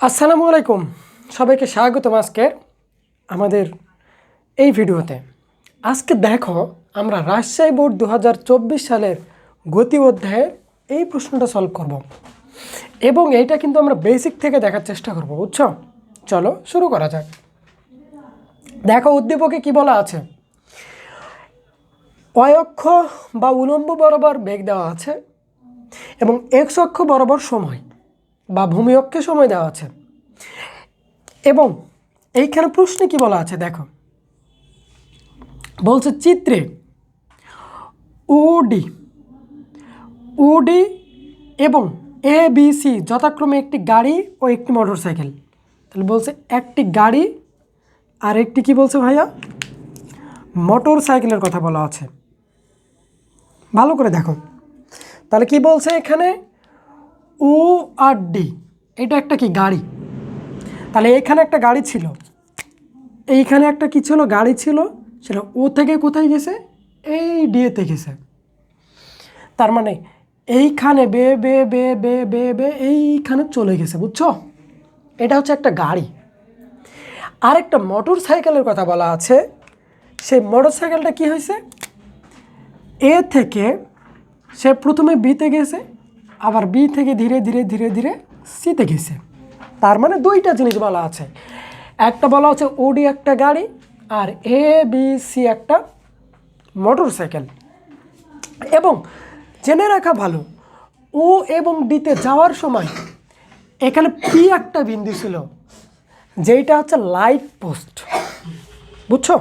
আসসালামু আলাইকুম, সবাইকে স্বাগতম আজকের আমাদের এই ভিডিওতে। আজকে দেখো আমরা রাজশাহী বোর্ড 2024 সালের গতি অধ্যায়ের এই প্রশ্নটা সলভ করব এবং এইটা কিন্তু আমরা বেসিক থেকে দেখার চেষ্টা করব, বুঝছো? চলো শুরু করা যাক। দেখো উদ্দীপকে কি বলা আছে, অয় অক্ষ বা উলম্ব বরাবর বেগ দেওয়া আছে এবং এক্স অক্ষ বরাবর সময় বা ভূমি অক্ষে সময় দেওয়া আছে। এবং এইখানে প্রশ্নে কি বলা আছে দেখো, বলছে চিত্রে ওডি এবং এ বি সি যথাক্রমে একটি গাড়ি ও একটি মোটর সাইকেল। তাহলে বলছে একটি গাড়ি আর একটি কি বলছে ভাইয়া, মোটর সাইকেলের কথা বলা আছে। ভালো করে দেখো, তাহলে কি বলছে এখানে, ও আর ডি, এটা একটা কি গাড়ি। তাহলে এখানে একটা গাড়ি ছিল, এইখানে একটা কি ছিল, গাড়ি ছিল, সেটা ও থেকে কোথায় গেছে, এই ডিএতে গেছে। তার মানে এইখানে বে বে বে বে বে বে এইখানে চলে গেছে, বুঝছো? এটা হচ্ছে একটা গাড়ি। আরেকটা মোটর সাইকেলের কথা বলা আছে, সেই মোটর সাইকেলটা কী হয়েছে, এ থেকে সে প্রথমে বিতে গেছে, আবার বি থেকে ধীরে ধীরে ধীরে ধীরে সিতে গেছে। তার মানে দুইটা জিনিস বলা আছে, একটা বলা হচ্ছে ওডি একটা গাড়ি আর এ বি সি একটা মোটর সাইকেল। এবং জেনে রাখা ভালো, ও এবং ডিতে যাওয়ার সময় এখানে পি একটা বিন্দু ছিল, যেইটা হচ্ছে লাইট পোস্ট, বুঝছো?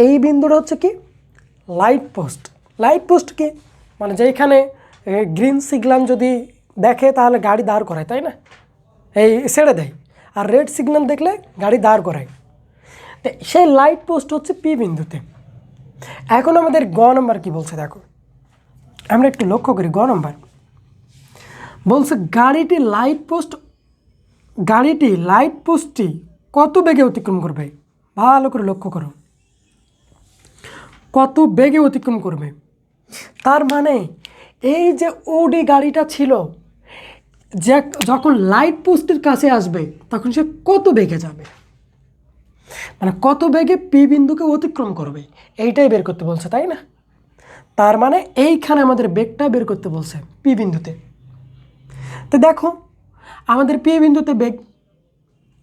এই বিন্দুটা হচ্ছে কি, লাইট পোস্ট। লাইট পোস্ট কি মানে, যেখানে গ্রিন সিগন্যাল যদি দেখে তাহলে গাড়ি দাঁড় করায়, তাই না? এই ছেড়ে দেয়, আর রেড সিগন্যাল দেখলে গাড়ি দাঁড় করায়। তো সেই লাইট পোস্ট হচ্ছে পি বিন্দুতে। এখন আমাদের গ নাম্বার কি বলছে দেখো, আমরা একটু লক্ষ্য করি। গ নাম্বার বলছে গাড়িটি লাইট পোস্টটি কত বেগে অতিক্রম করবে। ভালো করে লক্ষ্য করো, কত বেগে অতিক্রম করবে। তার মানে এই যে ওডি গাড়িটা ছিল, যে যখন লাইট পোস্টের কাছে আসবে তখন সে কত বেগে যাবে, মানে কত বেগে পি বিন্দুকে অতিক্রম করবে, এইটাই বের করতে বলছে, তাই না? তার মানে এইখানে আমাদের বেগটা বের করতে বলছে পি বিন্দুতে। তো দেখো আমাদের পি বিন্দুতে বেগ,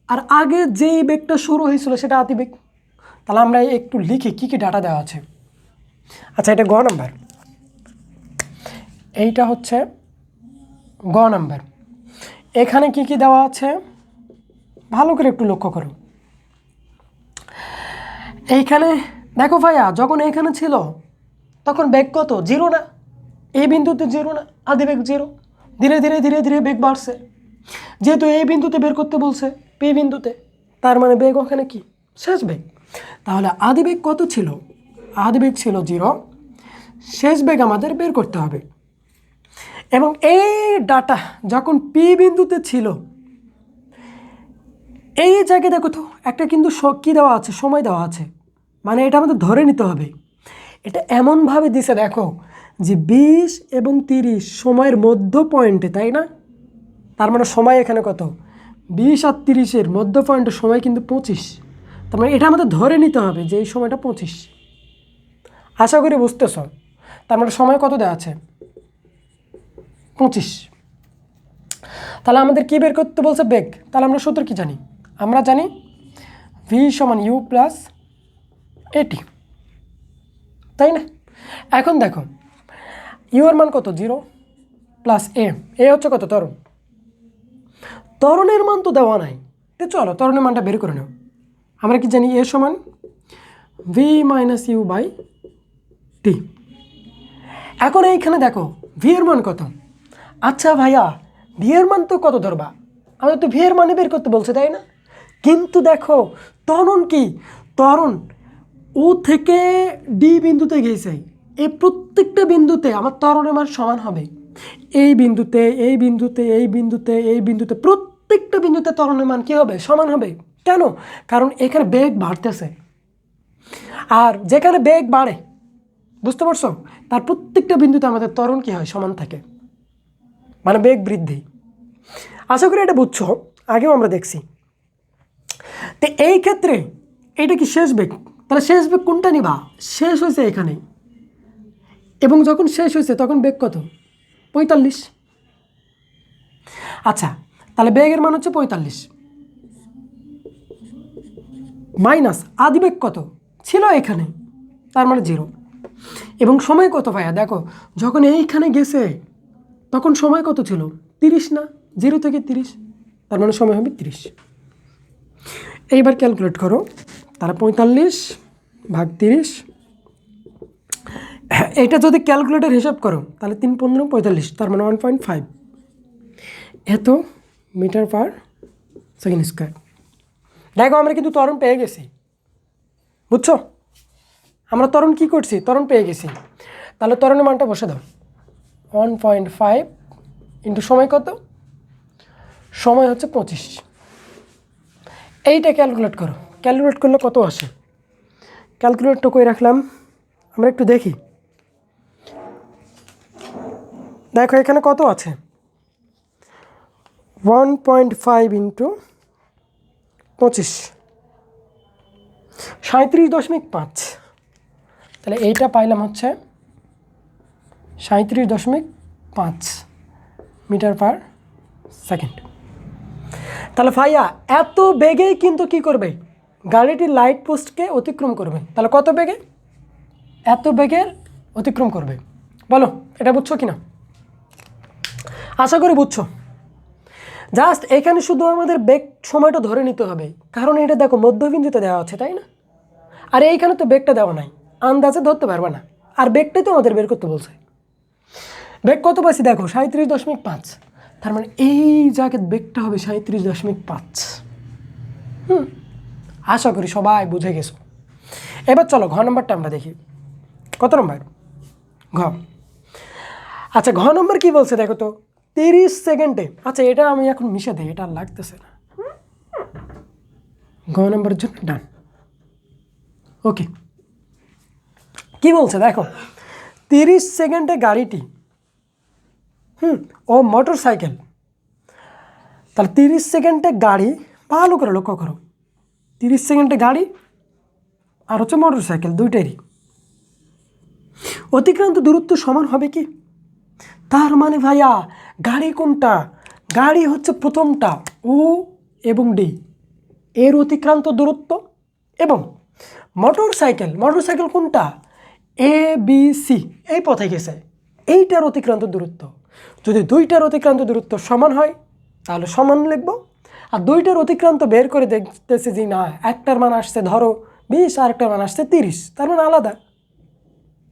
আর আগে যেই বেগটা শুরু হয়েছিল সেটা আতিবেগ। তাহলে আমরা একটু লিখি কী কী ডাটা দেওয়া আছে। আচ্ছা, এটা গ নাম্বার, এইটা হচ্ছে গ নাম্বার। এখানে কি কি দেওয়া আছে ভালো করে একটু লক্ষ্য করো। এইখানে দেখো ভাইয়া, যখন এইখানে ছিল তখন বেগ কত, জিরো না? এই বিন্দুতে জিরো না, আদিবেগ জিরো। ধীরে ধীরে ধীরে ধীরে বেগ বাড়ছে, যেহেতু এই বিন্দুতে বের করতে বলছে পি বিন্দুতে, তার মানে বেগ ওখানে কি, শেষ বেগ। তাহলে আদিবেগ কত ছিল, আদিবেগ ছিল জিরো, শেষ বেগ আমাদের বের করতে হবে। এবং এই ডাটা যখন পি বিন্দুতে ছিল, এই জায়গায় দেখো তো একটা কিন্তু কী দেওয়া আছে, সময় দেওয়া আছে, মানে এটা আমাদের ধরে নিতে হবে। এটা এমনভাবে দিছে দেখো যে 20 এবং 30 সময়ের মধ্য পয়েন্টে, তাই না? তার মানে সময় এখানে কত, 20 আর 30-এর মধ্য পয়েন্টের সময় কিন্তু 25। তার মানে এটা আমাদের ধরে নিতে হবে যে এই সময়টা 25। আশা করি বুঝতেছ। তার মানে সময় কত দেওয়া আছে, 25। তাহলে আমাদের কী বের করতে বলছে, বেগ। তাহলে আমরা সূত্র কি জানি, আমরা জানি ভি সমান ইউ প্লাস এটি, তাই না? এখন দেখো ইউ এর মান কত, 0 প্লাস এ হচ্ছে কত, ত্বরণ। ত্বরণের মান তো দেওয়া নাই, তো চলো ত্বরণের মানটা বের করে নাও। আমরা কি জানি, এ সমান V minus you by T. এখন এইখানে দেখো ভি এর মান কত। আচ্ছা ভাইয়া, ভি এর মান তো কত ধরবা, আমাদের তো ভি এর মানে বের করতে বলছে, তাই না? কিন্তু দেখো ত্বরণ কি, ত্বরণ ও থেকে ডি বিন্দুতে গেছে, এই প্রত্যেকটা বিন্দুতে আমার ত্বরণের মান সমান হবে। এই বিন্দুতে, এই বিন্দুতে, এই বিন্দুতে, এই বিন্দুতে, প্রত্যেকটা বিন্দুতে ত্বরণের মান কী হবে, সমান হবে। কেন? কারণ এখানে বেগ বাড়তেছে, আর যেখানে বেগ বাড়ে, বুঝতে পারছো, তার প্রত্যেকটা বিন্দুতে আমাদের ত্বরণ কী হয়, সমান থাকে, মানে বেগ বৃদ্ধি। আশা করি এটা বুঝছো। আগেও আমরা দেখছি। তো এই ক্ষেত্রে এটা কি শেষ বেগ? তাহলে শেষ বেগ কোনটা নিবা? শেষ হয়েছে এখানে, এবং যখন শেষ হয়েছে তখন বেগ কত? 45। আচ্ছা, তাহলে বেগের মান হচ্ছে 45 মাইনাস আদিবেগ কত ছিল এখানে, তার মানে 0। এবং সময় কত ভাইয়া? দেখো যখন এইখানে গেছে তখন সময় কত ছিল? 30 না? 0 থেকে 30, তার মানে সময় হবে 30। এইবার ক্যালকুলেট করো, তাহলে 45 ভাগ 30, এটা যদি ক্যালকুলেটর হিসাব করো তাহলে 3 15 45, তার মানে 1.5 এত মিটার পার সেকেন্ড স্কোয়ার। দেখো আমরা কিন্তু ত্বরণ পেয়ে গেছি, বুঝছো? আমরা ত্বরণ কী করছি? ত্বরণ পেয়ে গেছি। তাহলে ত্বরণের মানটা বসে দাও, 1.5 ইন্টু সময় কত? সময় হচ্ছে 25। এইটা ক্যালকুলেট করো, ক্যালকুলেট করলে কত আসে? ক্যালকুলেটটা করে রাখলাম, আমরা একটু দেখি। দেখো এখানে কত আছে, 1.5 ইন্টু 25, 37.5। তাহলে এইটা পাইলাম হচ্ছে 37.5 মিটার পার সেকেন্ড। তাহলে ভাইয়া এত বেগেই কিন্তু কি করবে? গাড়িটি লাইট পোস্টকে অতিক্রম করবে। তাহলে কত বেগে? এত বেগের অতিক্রম করবে। বলো এটা বুঝছো কি না? আশা করি বুঝছো। জাস্ট এখানে শুধু আমাদের বেগ সময়টা ধরে নিতে হবে, কারণ এটা দেখো মধ্যবিন্দুতে দেওয়া আছে, তাই না? আর এইখানে তো বেগটা দেওয়া নাই, আন্দাজে ধরতে পারবে না। আর বেগটাই তো আমাদের বের করতে বলছে। বেগ কত পাইছি দেখো, 37.5, তার মানে এই জায়গায় বেগটা হবে 37.5। আশা করি সবাই বুঝে গেছো। এবার চলো ঘ নম্বরটা আমরা দেখি। কত নম্বর? ঘ। আচ্ছা ঘ নম্বর কি বলছে দেখো তো, 30 সেকেন্ডে। আচ্ছা এটা আমি এখন মিশে দিই, এটা আর লাগতেছে না। ঘ নম্বরের জন্য ডান। ওকে, কি বলছে দেখো, 30 সেকেন্ডে গাড়িটি ও মোটর সাইকেল, তাহলে 30 সেকেন্ডে গাড়ি, ভালো করে লক্ষ্য করো, 30 সেকেন্ডে গাড়ি আর হচ্ছে মোটর সাইকেল দুইটারই অতিক্রান্ত দূরত্ব সমান হবে কি? তার মানে ভাইয়া গাড়ি কোনটা? গাড়ি হচ্ছে প্রথমটা ও এবং ডি, এর অতিক্রান্ত দূরত্ব, এবং মোটর সাইকেল কোনটা? এ বি সি, এই পথে গেছে, এইটার অতিক্রান্ত দূরত্ব। যদি দুইটার অতিক্রান্ত দূরত্ব সমান হয় তাহলে সমান লিখবো, আর দুইটার অতিক্রান্ত বের করে দেখতেছে যে না, একটার মান আসছে ধরো 20 আর একটার মান আসছে 30, তার মানে আলাদা,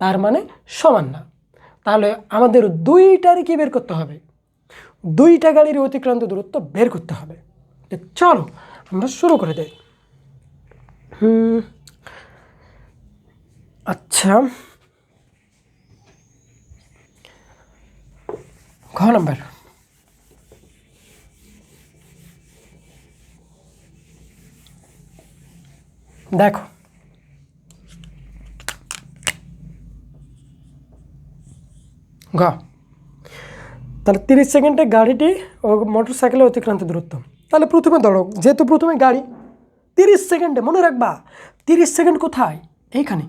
তার মানে সমান না। তাহলে আমাদের দুইটারই কি বের করতে হবে? দুইটা গাড়ির অতিক্রান্ত দূরত্ব বের করতে হবে। চলো আমরা শুরু করে দেই। আচ্ছা ঘ নম্বর, দেখো ঘ, তাহলে 30 সেকেন্ডে গাড়িটি ও মোটর সাইকেলের অতিক্রান্ত দূরত্ব। তাহলে প্রথমে ধরো, যেহেতু প্রথমে গাড়ি, 30 সেকেন্ডে, মনে রাখবা 30 সেকেন্ড কোথায়? এইখানে।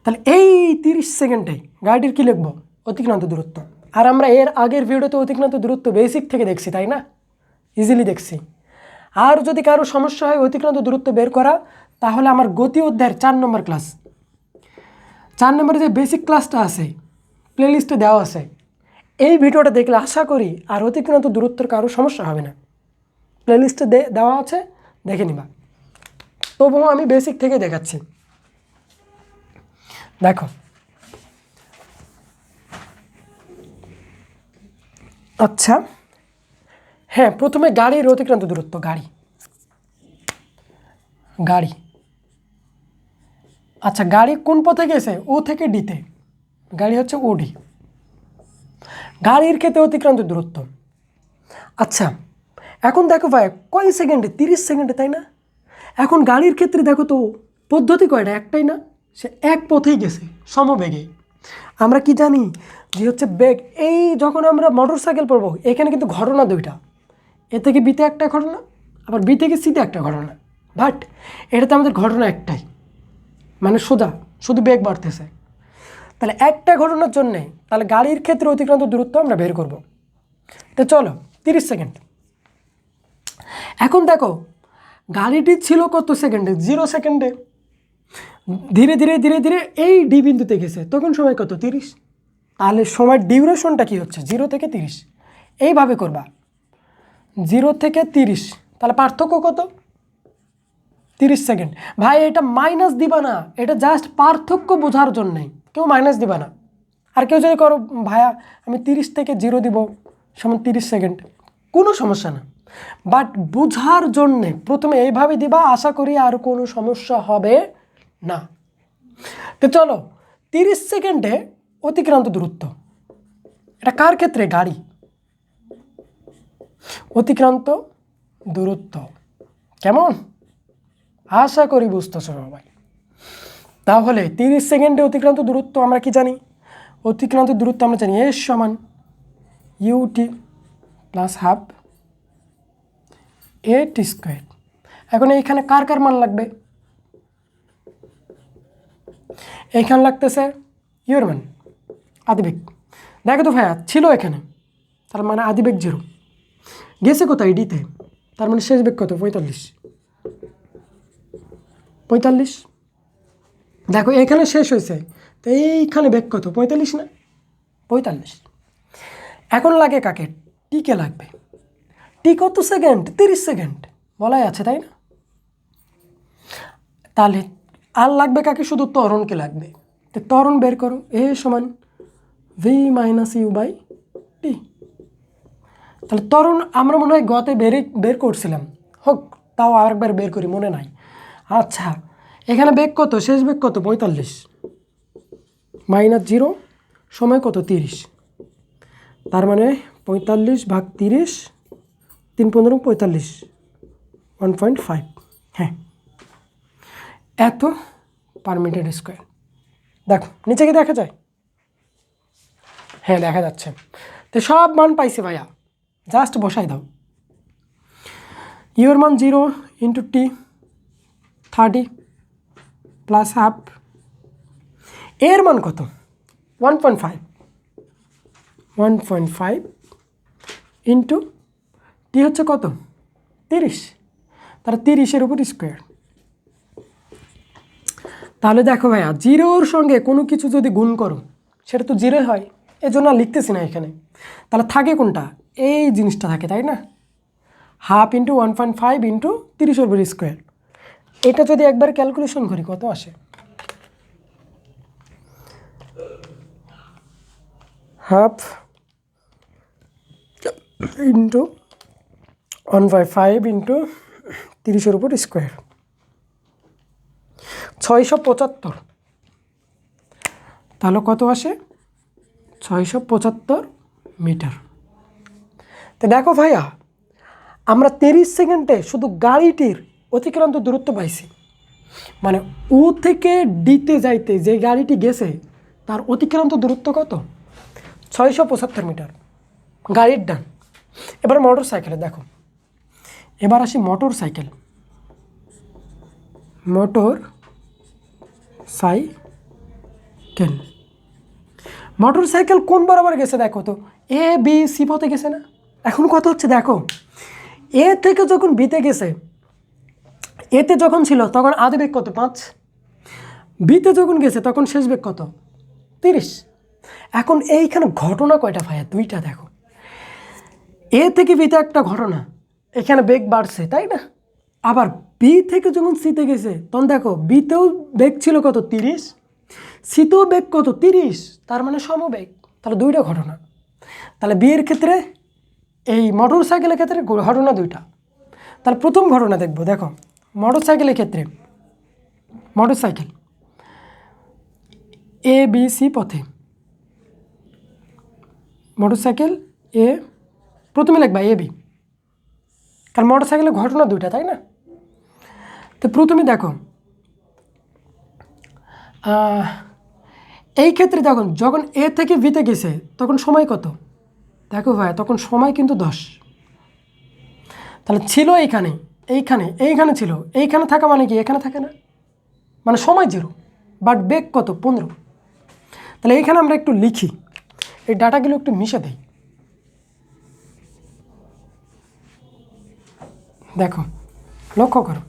তাহলে এই 30 সেকেন্ডে গাড়িটির কী লিখবো? অতিক্রান্ত দূরত্ব। আর আমরা এর আগের ভিডিওতে অতিক্রান্ত দূরত্ব বেসিক থেকে দেখছি, তাই না? ইজিলি দেখছি। আর যদি কারো সমস্যা হয় অতিক্রান্ত দূরত্ব বের করা, তাহলে আমার গতি অধ্যায়ের 4 নম্বর ক্লাস, 4 নম্বরে যে বেসিক ক্লাসটা আছে প্লেলিস্টে দেওয়া আছে, এই ভিডিওটা দেখলে আশা করি আর অতিক্রান্ত দূরত্বের কারো সমস্যা হবে না। প্লেলিস্টে দেওয়া আছে, দেখে নিবা। তবুও আমি বেসিক থেকে দেখাচ্ছি। দেখো আচ্ছা, হ্যাঁ প্রথমে গাড়ির অতিক্রান্ত দূরত্ব, গাড়ি। আচ্ছা গাড়ি কোন পথে গেছে? ও থেকে ডিতে, গাড়ি হচ্ছে ওডি, গাড়ির ক্ষেত্রে অতিক্রান্ত দূরত্ব। আচ্ছা এখন দেখো ভাই কয় সেকেন্ডে? 30 সেকেন্ডে, তাই না? এখন গাড়ির ক্ষেত্রে দেখো তো পদ্ধতি কয়টা? একটাই না, সে এক পথেই গেছে সমবেগে। আমরা কি জানি যে হচ্ছে বেগ, এই যখন আমরা মোটর সাইকেল পড়বো এখানে কিন্তু ঘটনা দুইটা, এ থেকে বিতে একটা ঘটনা, আবার বি থেকে সিতে একটা ঘটনা, বাট এটাতে আমাদের ঘটনা একটাই, মানে শুধু বেগ বাড়তেছে। তাহলে একটা ঘটনার জন্যে তাহলে গাড়ির ক্ষেত্রে অতিক্রান্ত দূরত্ব আমরা বের করব। তো চলো 30 সেকেন্ড। এখন দেখো গাড়িটি ছিল কত সেকেন্ডে, 0 সেকেন্ডে। ধীরে ধীরে ধীরে ধীরে এই ডি বিন্দুতে গেছে, তখন সময় কত, 30। তাহলে সময়ের ডিউরেশনটা কি হচ্ছে, 0 থেকে 30। এইভাবে করবা 0 থেকে 30, তাহলে পার্থক্য কত, 30 সেকেন্ড। ভাই এটা মাইনাস দিবা না, এটা জাস্ট পার্থক্য বোঝার জন্যে, কেউ মাইনাস দিবা না। আর কেউ যদি করো ভাইয়া আমি 30 থেকে 0 দিব সমান 30 সেকেন্ড, কোনো সমস্যা না, বাট বোঝার জন্যে প্রথমে এইভাবে দিবা, আশা করি আর কোনো সমস্যা হবে না। তো চলো 30 সেকেন্ডে অতিক্রান্ত দূরত্ব, এটা কার ক্ষেত্রে, গাড়ি, অতিক্রান্ত দূরত্ব কেমন, আশা করি বুঝতেছো সবাই। তাহলে 30 সেকেন্ডে অতিক্রান্ত দূরত্ব আমরা কি জানি, অতিক্রান্ত দূরত্ব আমরা জানি এস সমান ইউটি প্লাস হাফ এ টি স্কোয়ার। এখন এইখানে কার কার মান লাগবে, এইখানে লাগতেছে ইউর মান, আদিবেগ। দেখো তো ভাইয়া ছিল এখানে, তার মানে আদিবেগ 0, গেছে কোথায় ডিতে, তার মানে শেষ বেগ কত, 45। দেখো এখানে শেষ হয়েছে, তো এইখানে বেগ কত, 45 না, 45। এখন লাগে কাকে, টিকে লাগবে। টি কত সেকেন্ড, 30 সেকেন্ড বলাই আছে তাই না। তাহলে আর লাগবে কাকে, শুধু ত্বরণকে লাগবে। তো ত্বরণ বের করো, এ সমান V minus you by T. তাহলে ত্বরণ আমরা মনে হয় গতে বের করছিলাম, হোক তাও আরেকবার বের করি, মনে নাই। আচ্ছা এখানে বেগ কত, শেষ বেগ কত, 45 মাইনাস 0 সময় কত, 30। তার মানে 45 ভাগ 30, 3 15 45, 1.5, হ্যাঁ এত পার মিটার স্কোয়ার। দেখো নিচে কি দেখা যায়, হ্যাঁ দেখা যাচ্ছে। তো সব মান পাইছে ভাইয়া, জাস্ট বসাই দাও। ইউর মান 0 ইন্টু টি 30 প্লাস হাফ, এর মান কত, 1.5 ইন্টু টি হচ্ছে কত, 30, তাহলে 30-এর উপর স্কোয়ার। তাহলে দেখো ভাইয়া 0-র সঙ্গে কোনো কিছু যদি গুণ করো সেটা তো 0 হয়, এজন্য লিখতেছি না এখানে। তাহলে থাকে কোনটা, এই জিনিসটা থাকে তাই না, হাফ ইন্টু 1.5 ইন্টু 30-এর উপর স্কোয়ার। এটা যদি একবার ক্যালকুলেশন করি কত আসে, হাফ ইন্টু 1/5 ইন্টু 30-এর উপর স্কোয়ার, 675। তাহলে কত আসে, 675 মিটার। তো দেখো ভাইয়া আমরা 30 সেকেন্ডে শুধু গাড়িটির অতিক্রান্ত দূরত্ব পাইছি, মানে ও থেকে ডিতে যাইতে যে গাড়িটি গেছে তার অতিক্রান্ত দূরত্ব কত, 675 মিটার, গাড়ির ডান। এবার মোটর সাইকেলে দেখো, এবার আসি মোটর সাইকেল। মোটর সাইকেল কোন বরাবর গেছে দেখো তো, এ বি সি পথে গেছে না। এখন কত হচ্ছে দেখো, এ থেকে যখন বিতে গেছে, এতে যখন ছিল তখন আদি বেগ কত, 5, বিতে যখন গেছে তখন শেষ বেগ কত, 30। এখন এইখানে ঘটনা কয়টা ভাইয়া, 2টা। দেখো এ থেকে বিতে একটা ঘটনা, এখানে বেগ বাড়ছে তাই না, আবার বি থেকে যখন সিতে গেছে তখন দেখো বিতেও বেগ ছিল কত, 30, সিতেও বেগ কত, 30, তার মানে সমবেগ। তাহলে 2টা ঘটনা। তাহলে বিয়ের ক্ষেত্রে, এই মোটর সাইকেলের ক্ষেত্রে ঘটনা 2টা। তাহলে প্রথম ঘটনা দেখব, দেখো মোটর সাইকেলের ক্ষেত্রে, motor cycle A B C পথে, মোটর সাইকেল এ, প্রথমে লিখবা এ বি, কারণ মোটর সাইকেলের ঘটনা 2টা তাই না। তো প্রথমে দেখো এই ক্ষেত্রে দেখুন যখন এ থেকে বিতে গেছে তখন সময় কত, দেখো ভাই তখন সময় কিন্তু 10, তাহলে ছিল এইখানে, এইখানে ছিল, এইখানে থাকা মানে কি এখানে থাকে না, মানে সময় 0 বাট বেগ কত 15। তাহলে এইখানে আমরা একটু লিখি, এই ডাটাগুলো একটু মিশে দেই। দেখো লক্ষ্য করো,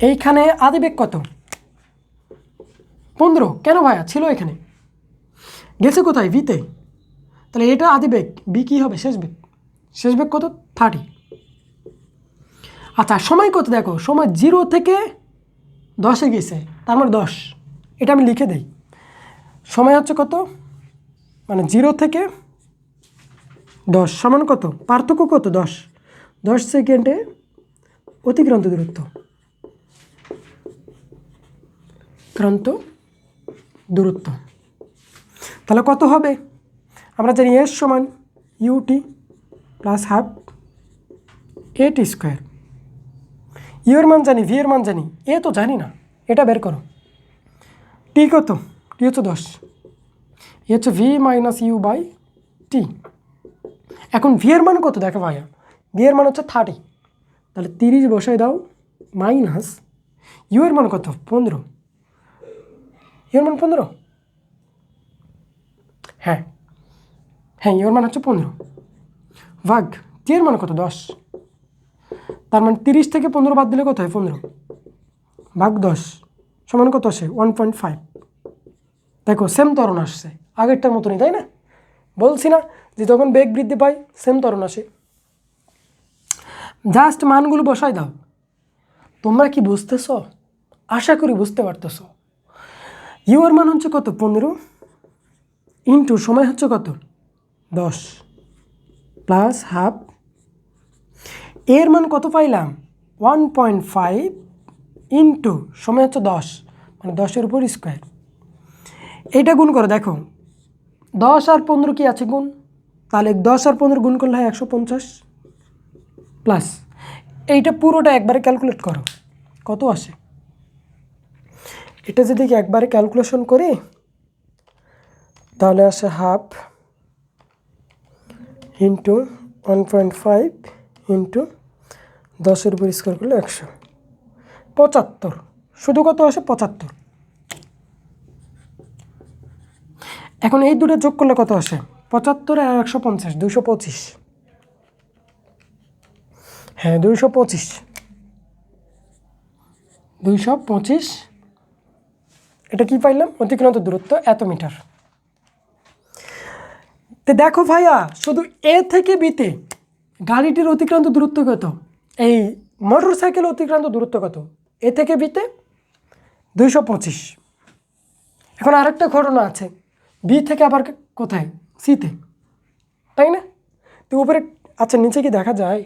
এইখানে আদিবেগ কত 15। কেন ভাইয়া ছিল এখানে, গেছে কোথায় ভিতে, তাহলে এটা আদিবেগ, বি কী হবে শেষ বেগ, শেষ বেগ কত 30। আচ্ছা সময় কত, দেখো সময় 0 থেকে 10-এ গেছে, তার মানে 10, এটা আমি লিখে দেই। সময় হচ্ছে কত, মানে 0 থেকে 10 সমান কত, পার্থক্য কত 10, 10 সেকেন্ডে অতিক্রান্ত দূরত্ব, ক্রান্ত দূরত্ব। তাহলে কত হবে, আমরা জানি এস সমান ইউটি প্লাস হাফ এটি স্কোয়ার। ইউর মান জানি, ভি এর মান জানি, এ তো জানি না, এটা বের করো। টি কত, টি হচ্ছে 10, এ হচ্ছে V minus you by T. এখন ভি এর মান কত দেখো ভাইয়া, ভি এর মান হচ্ছে 30, তাহলে 30 বসাই দাও মাইনাস ইউ এর মান কত 15, ইউ এর মান 15, হ্যাঁ হ্যাঁ ইউ এর মান হচ্ছে 15 ভাগ টি এর মান কত 10, তার মানে 30 থেকে 15 বাদ দিলে কত হয় 15 ভাগ 10 সমান কত আসে 1.5। দেখো সেম ত্বরণ আসছে আগেরটার মতনই, তাই না? বলছি না যে যখন বেগ বৃদ্ধি পায় সেম ত্বরণ আসে। জাস্ট মানগুলো বসাই দাও। তোমরা কি বুঝতেছ? আশা করি বুঝতে পারতেছ। ইউ এর মান হচ্ছে কত 15 ইন্টু সময় হচ্ছে কত 10 প্লাস হাফ, এর মান কত পাইলাম 1.5 ইন্টু সময় হচ্ছে 10, মানে 10-এর উপর স্কোয়ার। এইটা গুণ করো, দেখো 10 আর 15 কি আছে গুণ, তাহলে 10 আর 15 গুণ করলে হয় 150 প্লাস এইটা পুরোটা একবারে ক্যালকুলেট করো কত আসে। এটা যদি একবারে ক্যালকুলেশন করি তাহলে আসে হাফ ইন্টু 1.5 ইন্টু 10-এর উপর স্কোয়ার করলে 175, শুধু কত আসে 75। এখন এই দুটো যোগ করলে কত আসে 75 আর 150 225, হ্যাঁ 225। এটা কি পাইলাম, অতিক্রান্ত দূরত্ব এত মিটার। তো দেখো ভাইয়া শুধু এ থেকে বিতে গাড়িটির অতিক্রান্ত দূরত্ব কত, এই মোটর সাইকেল অতিক্রান্ত দূরত্ব কত, এ থেকে বিতে 225। এখন আরেকটা ঘটনা আছে, বি থেকে আবার কোথায় সিতে, তাই না? তো উপরে, আচ্ছা নিচে কি দেখা যায়,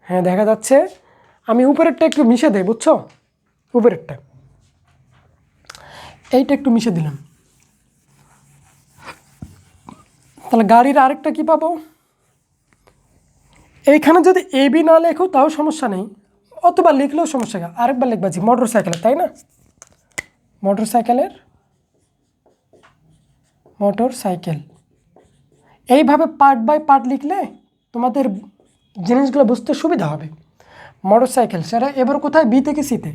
হ্যাঁ দেখা যাচ্ছে। আমি উপরেরটা একটু মিশে দেই, বুঝছো, উপরেরটা এইটা একটু মিশে দিলাম। তাহলে গাড়ির আরেকটা কি পাবো, এইখানে যদি এ বি না লেখো তাও সমস্যা নেই, অথবা লিখলেও সমস্যা নেই, আরেকবার লিখবা জি মোটর সাইকেলের, তাই না? মোটর সাইকেল এইভাবে পার্ট বাই পার্ট লিখলে তোমাদের জিনিসগুলো বুঝতে সুবিধা হবে। মোটর সাইকেল সেটা এবার কোথায়, বি থেকে সিতে,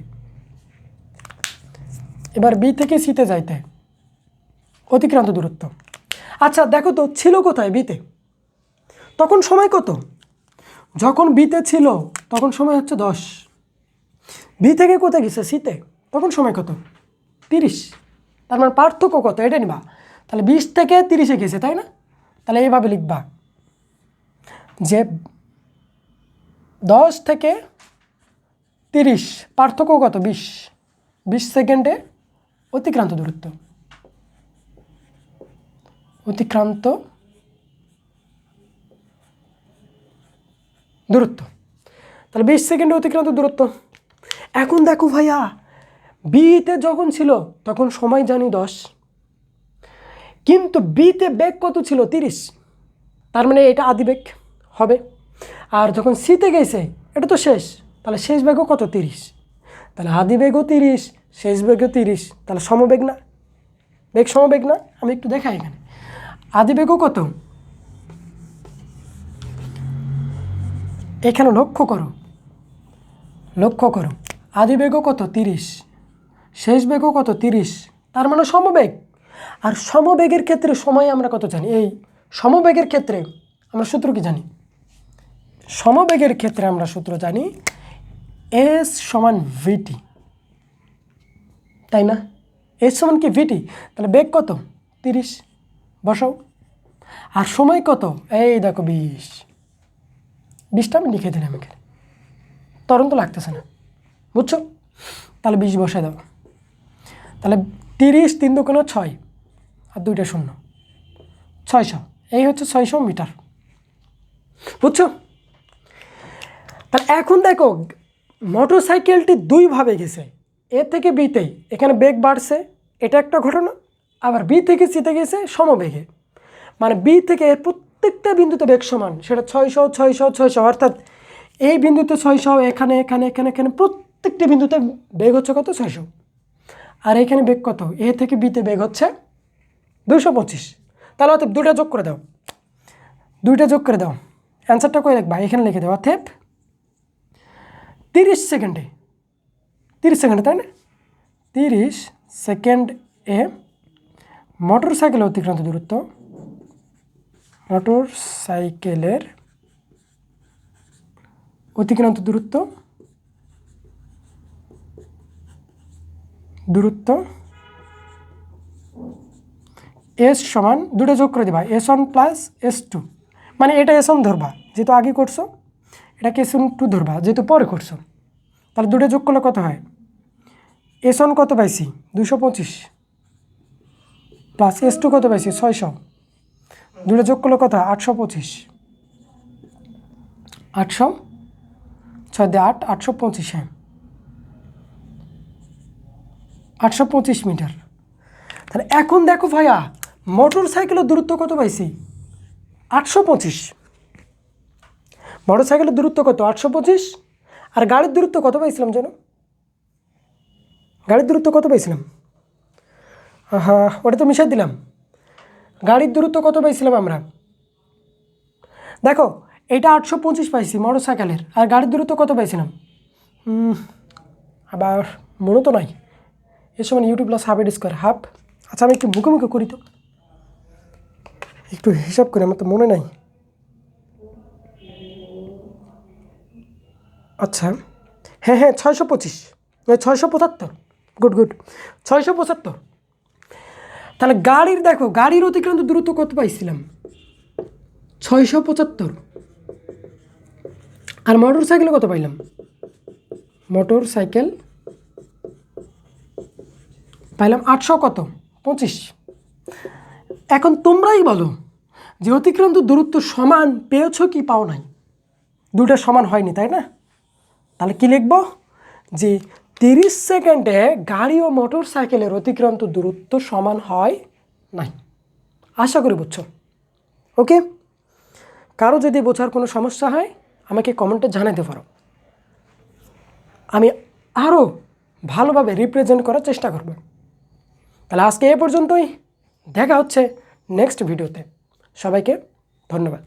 এবার বি থেকে সিতে যাইতে অতিক্রান্ত দূরত্ব। আচ্ছা দেখো তো ছিল কোথায় বিতে, তখন সময় কত, যখন বিতে ছিল তখন সময় হচ্ছে 10, বি থেকে কোথায় গেছে সিতে, তখন সময় কত 30, তার মানে পার্থক্য কত এটা নিবা। তাহলে 20 থেকে 30-এ গেছে, তাই না? তাহলে এইভাবে লিখবা যে 10 থেকে 30 পার্থক্য কত 20 সেকেন্ডে অতিক্রান্ত দূরত্ব, অতিক্রান্ত দূরত্ব। তাহলে 20 সেকেন্ডে অতিক্রান্ত দূরত্ব। এখন দেখো ভাইয়া বিতে যখন ছিল তখন সময় জানি 10, কিন্তু বিতে বেগ কত ছিল 30, তার মানে এটা আদিবেগ হবে। আর যখন সিতে গেছে এটা তো শেষ, তাহলে শেষ বেগও কত 30, তাহলে আদিবেগও 30 শেষ বেগও 30, তাহলে সমবেগ না, বেগ সমবেগ না। আমি একটু দেখাই এখানে আদিবেগও কত এখানে লক্ষ্য করো আদি বেগও কত 30, শেষ বেগও কত 30, তার মানে সমবেগ। আর সমবেগের ক্ষেত্রে সময় আমরা কত জানি? এই সমবেগের ক্ষেত্রে আমরা সূত্র কি জানি? সমবেগের ক্ষেত্রে আমরা সূত্র জানি এস সমান ভিটি, তাই না? এস সমান কি ভিটি, তাহলে বেগ কত 30 বসাও, আর সময় কত? এই দেখো 20টা আমি লিখে দিলাম এখানে, তরণ তো লাগতেছে না, বুঝছো? তাহলে 20 বসায় দাও। তাহলে 30, 3 দুগুণে 6 আর 2টা শূন্য, 600। এই হচ্ছে 600 মিটার, বুঝছো? তাহলে এখন দেখো মোটর সাইকেলটি দুইভাবে গেছে, এ থেকে বিতেই, এখানে বেগ বাড়ছে, এটা একটা ঘটনা। আবার বি থেকে সিতে গেছে সমবেগে, মানে বি থেকে এর প্রত্যেকটা বিন্দুতে বেগ সমান, সেটা 600, 600, 600, অর্থাৎ এই বিন্দুতে 600, এখানে এখানে এখানে এখানে প্রত্যেকটি বিন্দুতে বেগ হচ্ছে কত? 600। আর এখানে বেগ কত? এ থেকে বিতে বেগ হচ্ছে 225। তাহলে অতএব 2টা যোগ করে দাও, 2টা যোগ করে দাও, অ্যান্সারটা কই লিখবা? এখানে লিখে দাও। অতএব 30 সেকেন্ডে, 30 সেকেন্ডে, তাই না? 30 সেকেন্ডে মোটর সাইকেলের অতিক্রান্ত দূরত্ব, মোটর সাইকেলের অতিক্রান্ত দূরত্ব এস সমান, 2টা যোগ করে দিবা, S1 প্লাস S2, মানে এটা S1 ধরবা যেহেতু আগে করছো, এটাকে S2 ধরবা যেহেতু পরে করছো। তাহলে 2টা যোগ করলে কত হয়? S1 কত পাইছি? 225, প্লাস S2 কত পাইছি? 600, 2টা যোগ করলে কত হয়? 825, 800, 6 দিয়ে 8, 825, হ্যাঁ 825 মিটার। তাহলে এখন দেখো ভাইয়া মোটর সাইকেলের দূরত্ব কত পাইছি? 825। মোটর সাইকেলের দূরত্ব কত? 825। আর গাড়ির দূরত্ব কত পাইছিলাম যেন? গাড়ির দূরত্ব কত পাইছিলাম? হ্যাঁ, ওটা তো মিশাই দিলাম। গাড়ির দূরত্ব কত পাইছিলাম আমরা? দেখো এটা 825 পাইছি মোটর সাইকেলের, আর গাড়ির দূরত্ব কত পাইছিলাম? আবার মনে তো নাই, এর সময় YouTube plus half square half. আচ্ছা আমি একটু মুখে করি তো, একটু হিসাব করি, আমার তো মনে নাই। আচ্ছা হ্যাঁ 625, 675, গুড 675। তাহলে গাড়ির দেখো গাড়ির অতিক্রান্ত দূরত্ব কত পাইছিলাম? 675। আর মোটর সাইকেলে কত পাইলাম? মোটর সাইকেল পাইলাম 825। এখন তোমরাই বলো যে অতিক্রান্ত দূরত্ব সমান পেয়েছ কি পাও নাই? 2টা সমান হয়নি, তাই না? তাহলে কি লিখব? যে 30 সেকেন্ডে গাড়ি ও মোটর সাইকেলের অতিক্রান্ত দূরত্ব সমান হয় নাই। আশা করি বুঝছো। ওকে, কারো যদি বোঝার কোনো সমস্যা হয় আমাকে কমেন্টে জানাতে পারো, আমি আরও ভালোভাবে রিপ্রেজেন্ট করার চেষ্টা করব। তাহলে আজকে এ পর্যন্তই, দেখা হচ্ছে নেক্সট ভিডিওতে। সবাইকে ধন্যবাদ।